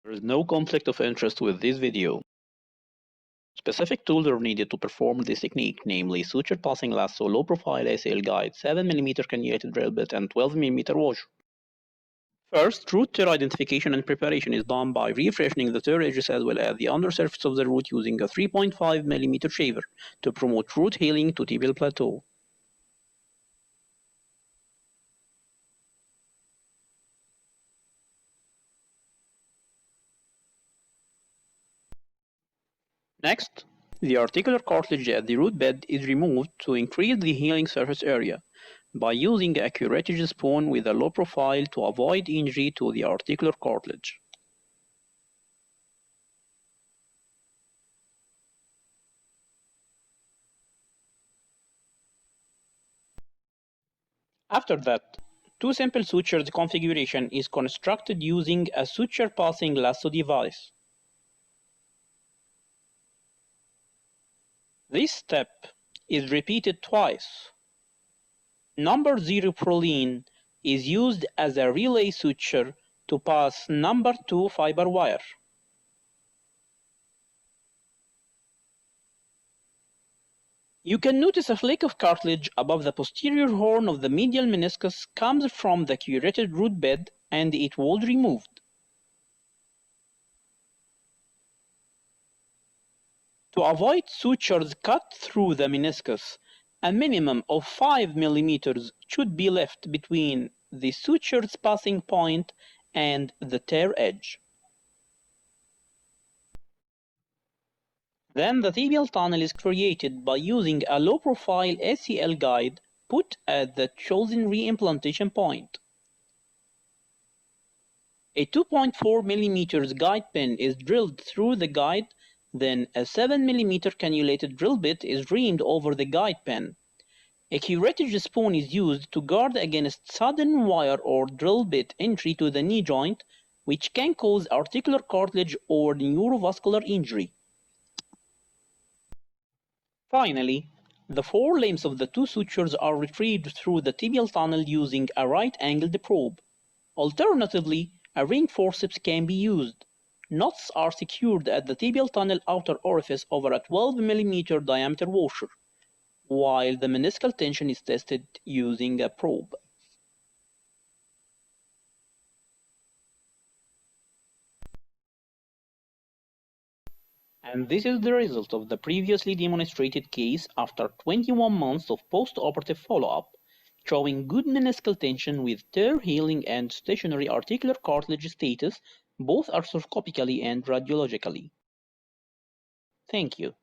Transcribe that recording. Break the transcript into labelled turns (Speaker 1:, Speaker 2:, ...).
Speaker 1: There is no conflict of interest with this video. Specific tools are needed to perform this technique, namely suture passing lasso, low profile ACL guide, 7mm cannulated drill bit, and 12mm washer. First, root tear identification and preparation is done by refreshing the tear edges as well as the undersurface of the root using a 3.5mm shaver to promote root healing to tibial plateau. Next, the articular cartilage at the root bed is removed to increase the healing surface area by using a curettage spoon with a low profile to avoid injury to the articular cartilage. After that, two simple sutures configuration is constructed using a suture passing lasso device. This step is repeated twice. Number 0 proline is used as a relay suture to pass number 2 fiber wire. You can notice a flake of cartilage above the posterior horn of the medial meniscus comes from the curetted root bed and it was removed. To avoid sutures cut through the meniscus, a minimum of 5mm should be left between the suture's passing point and the tear edge. Then the tibial tunnel is created by using a low-profile ACL guide put at the chosen reimplantation point. A 2.4mm guide pin is drilled through the guide, then a 7mm cannulated drill bit is reamed over the guide pin. A curettage spoon is used to guard against sudden wire or drill bit entry to the knee joint, which can cause articular cartilage or neurovascular injury. Finally, the four limbs of the two sutures are retrieved through the tibial tunnel using a right-angled probe. Alternatively, a ring forceps can be used. Knots are secured at the tibial tunnel outer orifice over a 12mm diameter washer, while the meniscal tension is tested using a probe. And this is the result of the previously demonstrated case after 21 months of postoperative follow-up, showing good meniscal tension with tear healing and stationary articular cartilage status both arthroscopically and radiologically. Thank you.